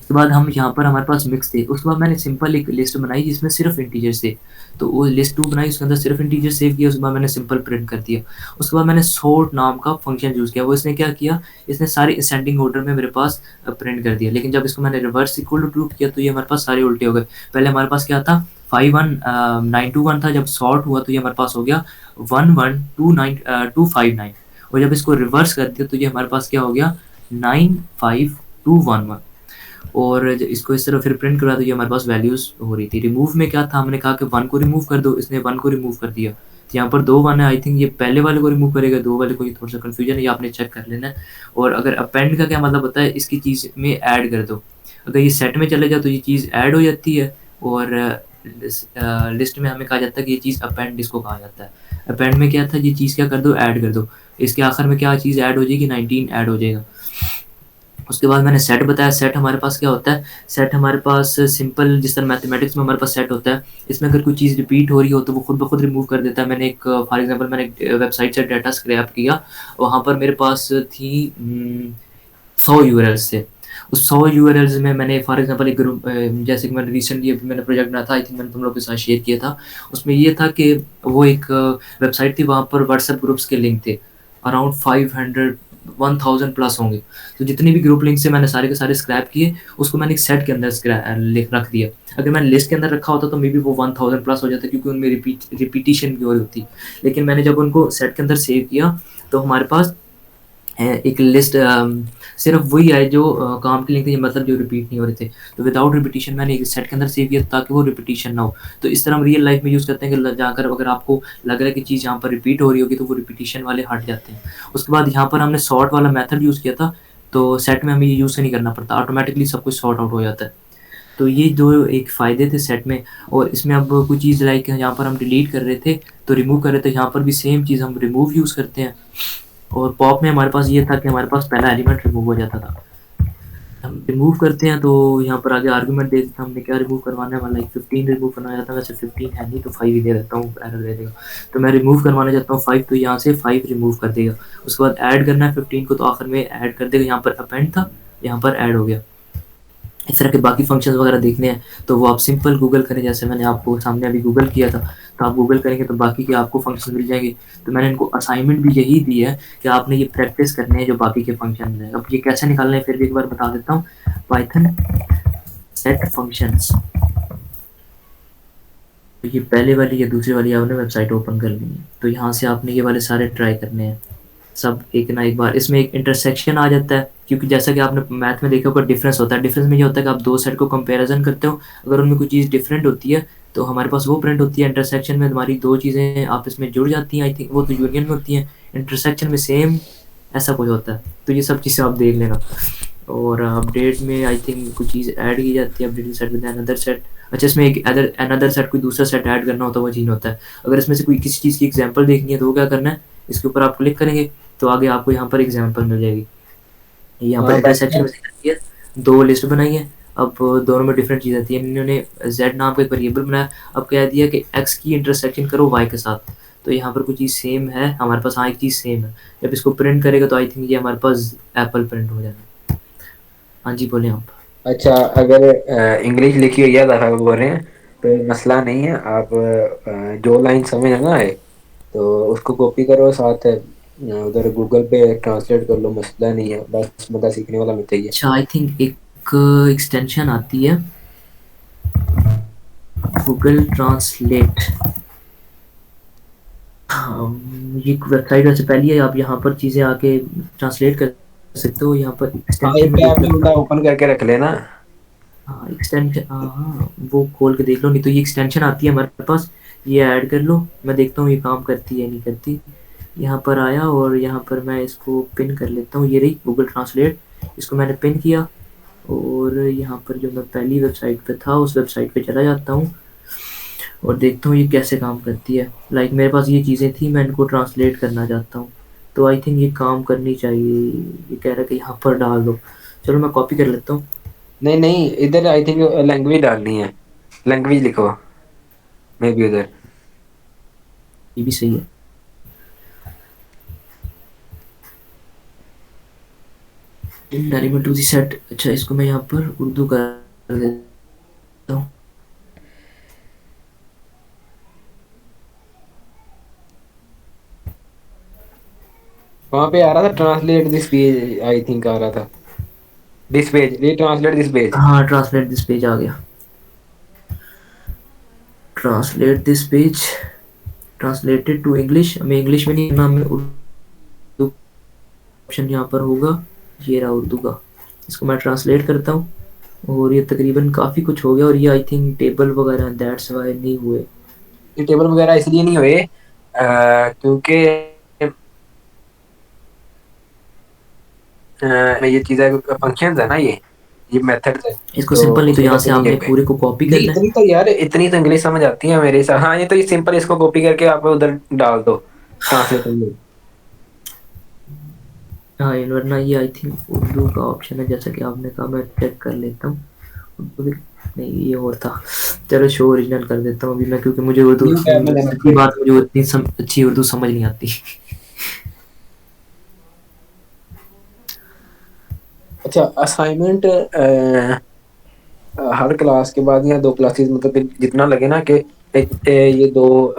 Speaker 2: उसके बाद हम यहाँ पर हमारे पास मिक्स थे, उसके बाद मैंने सिंपल एक लिस्ट बनाई जिसमें सिर्फ इंटीजर्स थे, तो वो लिस्ट टू बनाई, उसके अंदर सिर्फ इंटीजर सेव किया, उसके बाद मैंने सिंपल प्रिंट कर दिया। उसके बाद मैंने सॉर्ट नाम का फंक्शन यूज़ किया, वो इसने क्या किया, इसने सारे असेंडिंग ऑर्डर में मेरे पास प्रिंट कर दिया। लेकिन जब इसको मैंने रिवर्स इक्वल टू ट्रू किया तो ये हमारे पास सारे उल्टे हो गए। पहले हमारे पास क्या था, 51921 था, जब सॉर्ट हुआ तो ये हमारे पास हो गया 11259, और जब इसको रिवर्स कर दिया तो ये हमारे पास क्या हो गया, 95211। और इसको इस तरह फिर प्रिंट करा, तो ये हमारे पास वैल्यूज हो रही थी। रिमूव में क्या था, हमने कहा कि वन को रिमूव कर दो, इसने वन को रिमूव कर दिया, तो यहाँ पर दो वन है, आई थिंक ये पहले वाले को रिमूव करेगा, दो वाले को, ये थोड़ा सा कंफ्यूजन है, ये आपने चेक कर लेना है। और अगर अपेंड का क्या मतलब होता है, इसकी चीज़ में ऐड कर दो, अगर ये सेट में चले जाओ तो ये चीज़ ऐड हो जाती है, और लिस्ट में हमें कहा जाता है कि ये चीज़ अपेंड इसको कहा जाता है। अपेंड में क्या था, ये चीज़ क्या कर दो, ऐड कर दो, इसके आखिर में क्या चीज़ ऐड हो जाएगी, 19 ऐड हो जाएगा। उसके बाद मैंने सेट बताया, सेट हमारे पास क्या होता है, सेट हमारे पास सिंपल जिस तरह मैथमेटिक्स में हमारे पास सेट होता है, इसमें अगर कोई चीज़ रिपीट हो रही हो तो वो खुद ब खुद रिमूव कर देता है। मैंने एक फॉर एग्जांपल मैंने एक वेबसाइट से डाटा स्क्रैप किया, वहाँ पर मेरे पास थी 100 यूआरएल्स थे। उस 100 यूआरएल्स में मैंने फॉर एग्जांपल एक ग्रुप, जैसे कि मैंने रिसेंटली अभी मैंने प्रोजेक्ट बनाया था, आई थिंक मैंने तुम लोग के साथ शेयर किया था, उसमें ये था कि वो एक वेबसाइट थी, वहाँ पर व्हाट्सएप ग्रुप्स के लिंक थे, अराउंड 500 1000 प्लस होंगे। तो जितने भी ग्रुप लिंक से मैंने सारे के सारे स्क्रैप किए, उसको मैंने एक सेट के अंदर लिख रख दिया। अगर मैंने लिस्ट के अंदर रखा होता तो मे बी वो 1000 प्लस हो जाता, क्योंकि उनमें रिपीटिशन की हो रही होती। लेकिन मैंने जब उनको सेट के अंदर सेव किया तो हमारे पास एक लिस्ट सिर्फ वही आए जो काम के लिंक थे, मतलब जो रिपीट नहीं हो रहे थे। तो विदाउट रिपीटिशन मैंने एक सेट के अंदर सेव किया ताकि वो रिपीटिशन ना हो। तो इस तरह हम रियल लाइफ में यूज़ करते हैं कि जाकर अगर आपको लग रहा है कि चीज़ यहाँ पर रिपीट हो रही होगी तो वो रिपीटिशन वाले हट जाते हैं। उसके बाद यहाँ पर हमने सॉर्ट वाला मेथड यूज़ किया था, तो सेट में हमें ये यूज़ नहीं करना पड़ता, ऑटोमेटिकली सब कुछ सॉर्ट आउट हो जाता है। तो ये दो एक फ़ायदे थे सेट में। और इसमें अब कुछ चीज़ लाइक यहाँ पर हम डिलीट कर रहे थे तो रिमूव कर रहे थे, यहाँ पर भी सेम चीज़ हम रिमूव यूज़ करते हैं। और पॉप में हमारे पास ये था कि हमारे पास पहला एलिमेंट रिमूव हो जाता था, हम रिमूव करते हैं तो यहाँ पर आगे आर्गुमेंट दे देता, हमने क्या रिमूव करवाना है, लाइक 15 रिमूव करना चाहता हूँ, वैसे 15 है नहीं तो 5 ही दे देता हूँ, एरर दे देगा। तो मैं रिमूव करवाना चाहता हूँ 5, तो यहाँ से 5 रिमूव कर देगा। उसके बाद ऐड करना है 15 को, तो आखिर में ऐड कर देगा, यहाँ पर अपेंड था, यहाँ पर ऐड हो गया। इस तरह के बाकी फंक्शंस वगैरह देखने हैं तो वो आप सिंपल गूगल करें, जैसे मैंने आपको सामने अभी गूगल किया था, तो आप गूगल करेंगे तो बाकी के आपको फंक्शन मिल जाएंगे। तो मैंने इनको असाइनमेंट भी यही दी है कि आपने ये प्रैक्टिस करने हैं जो बाकी के फंक्शन हैं। अब ये कैसे निकालने हैं फिर भी एक बार बता देता हूँ। पाइथन सेट फंक्शंस, तो ये पहले वाली या दूसरी वाली आपने वेबसाइट ओपन कर ली है, तो यहाँ से आपने ये वाले सारे ट्राई करने हैं सब एक ना एक बार। इसमें एक इंटरसेक्शन आ जाता है, क्योंकि जैसा कि आपने मैथ में देखा होगा डिफरेंस होता है। डिफरेंस में ये होता है कि आप दो सेट को कंपैरिजन करते हो, अगर उनमें कोई चीज़ डिफरेंट होती है तो हमारे पास वो प्रिंट होती है। इंटरसेक्शन में हमारी दो चीज़ें आपस में जुड़ जाती हैं, आई थिंक वो तो यूनियन में होती हैं। इंटरसेक्शन में सेम ऐसा कुछ होता है, तो ये सब चीज़ें आप देख लेना। और अपडेट में आई थिंक कुछ चीज़ ऐड की जाती है, update set with another set. अच्छा, इसमें एक अनदर सेट कोई दूसरा सेट ऐड करना होता है, वो चीज़ होता है। अगर इसमें से कोई किसी चीज़ की एग्जांपल देखनी है तो वो क्या करना है, इसके ऊपर आप क्लिक करेंगे तो आगे आपको यहाँ पर एग्जांपल मिल जाएगी। यहाँ पर
Speaker 5: हाँ
Speaker 2: इंटरसेक्शन में दिखाई है, दो लिस्ट बनाई है। अब दोनों में डिफरेंट चीज़ आती है। इन्होंने z नाम का एक वेरिएबल बनाया, अब कह दिया कि x की इंटरसेक्शन करो y के साथ, तो यहाँ पर कुछ चीज़ सेम है हमारे पास। हाँ, एक चीज़ सेम है। जब इसको प्रिंट करेगा तो आई थिंक ये हमारे पास एप्पल प्रिंट हो जाएगा। हाँ जी, बोले आप।
Speaker 6: अच्छा, अगर इंग्लिश लिखी हुई है दफा बोल रहे हैं तो मसला नहीं है। आप जो लाइन समझ ना आए तो उसको कॉपी करो, साथ उधर गूगल पे ट्रांसलेट कर लो, मसला नहीं है। बस बंदा सीखने वाला में चाहिए।
Speaker 2: अच्छा, आई थिंक एक एक्सटेंशन आती है गूगल ट्रांसलेट। ये वेबसाइट वैसे पहली है, आप यहाँ पर चीज़ें आके ट्रांसलेट कर सकते हो। यहाँ पर
Speaker 6: हाँ,
Speaker 2: एक्सटेंशन
Speaker 6: एक
Speaker 2: में
Speaker 6: टैब
Speaker 2: देख
Speaker 6: में
Speaker 2: लो।
Speaker 6: बंदा ओपन करके रख लेना।
Speaker 2: हाँ, एक्सटेंशन, हाँ वो खोल के देख लो। नहीं तो ये एक्सटेंशन आती है हमारे पास, ये ऐड कर लो। मैं देखता हूँ ये काम करती है नहीं करती। यहाँ पर आया और यहाँ पर मैं इसको पिन कर लेता हूँ। ये रही गूगल ट्रांसलेट, इसको मैंने पिन किया और यहाँ पर जो मैं पहली वेबसाइट पे था उस वेबसाइट पे चला जाता हूँ और देखता हूँ ये कैसे काम करती है। लाइक मेरे पास ये चीज़ें थी, मैं इनको ट्रांसलेट करना चाहता हूँ, तो आई थिंक ये काम करनी चाहिए। ये कह रहा है कि यहाँ पर डाल दो, चलो मैं कॉपी कर लेता हूँ।
Speaker 6: नहीं नहीं, इधर आई थिंक लैंग्वेज डालनी है। लैंग्वेज लिखो मे बी उधर।
Speaker 2: ये भी सही है। Direct to the set. अच्छा, इसको मैं यहाँ पर उर्दू कर देता हूँ।
Speaker 6: वहाँ पे आ रहा था translate this page, I think आ रहा था दिस पेज, ये ट्रांसलेट दिस पेज।
Speaker 2: हाँ, ट्रांसलेट दिस पेज आ गया। Translate this page, translated to English. हमें इंग्लिश में नहीं करना, हमें उर्दू ऑप्शन यहाँ पर होगा। ये रहा उर्दू का, इसको मैं ट्रांसलेट करता हूँ और ये तकरीबन काफ़ी कुछ हो गया। और ये आई थिंक टेबल वगैरह दैट्स वाई नहीं हुए।
Speaker 6: ये टेबल वगैरह इसलिए नहीं हुए क्योंकि ये चीज़ें फंक्शंस है ना, ये मेथड्स है।
Speaker 2: इसको
Speaker 6: तो
Speaker 2: सिंपल, नहीं तो
Speaker 6: उसकी
Speaker 2: यहाँ
Speaker 6: वजह
Speaker 2: से
Speaker 6: से नहीं
Speaker 2: आपने
Speaker 6: है पे।
Speaker 2: पूरे को कॉपी
Speaker 6: नहीं,
Speaker 2: करना है।
Speaker 6: इतनी तो यार, इतनी तो इंग्लिश समझ आती है मेरे साथ। हाँ, ये तो ये सिंपल, इसको कॉपी करके आप उधर डाल दो ट्रांसलेटर में।
Speaker 2: हाँ, वरना ये आई थिंक उर्दू का ऑप्शन है, जैसा कि आपने कहा। मैं चेक कर लेता हूँ उर्दू भी नहीं, ये और था। चलो शो ओरिजिनल कर देता हूँ अभी मैं, क्योंकि मुझे उर्दू,
Speaker 6: न्यू टैब में लेना
Speaker 2: सच्ची
Speaker 6: पड़ेगा।
Speaker 2: बात, मुझे उतनी अच्छी उर्दू समझ नहीं आती।
Speaker 6: अच्छा, असाइनमेंट हर क्लास के बाद या दो क्लासेस, मतलब जितना लगे ना कि ये दो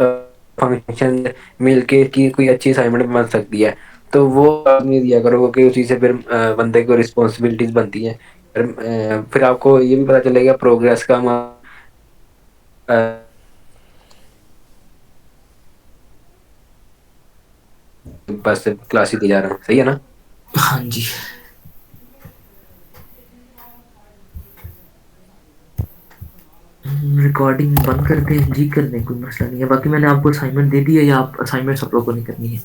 Speaker 6: फंक्शन मिलके की कोई अच्छी असाइनमेंट बन सकती है, तो वो आदमी दिया करो कि उसी से फिर बंदे को रिस्पॉन्सिबिलिटीज बनती हैं। फिर आपको ये भी पता चलेगा प्रोग्रेस का। बस क्लास ही दे जा रहा हूँ, सही है ना?
Speaker 2: हाँ जी। रिकॉर्डिंग बंद कर दें जी, कर दें, कोई मसला नहीं है। बाकी मैंने आपको असाइनमेंट दे दी है, या आप असाइनमेंट सब लोगों को नहीं करनी है?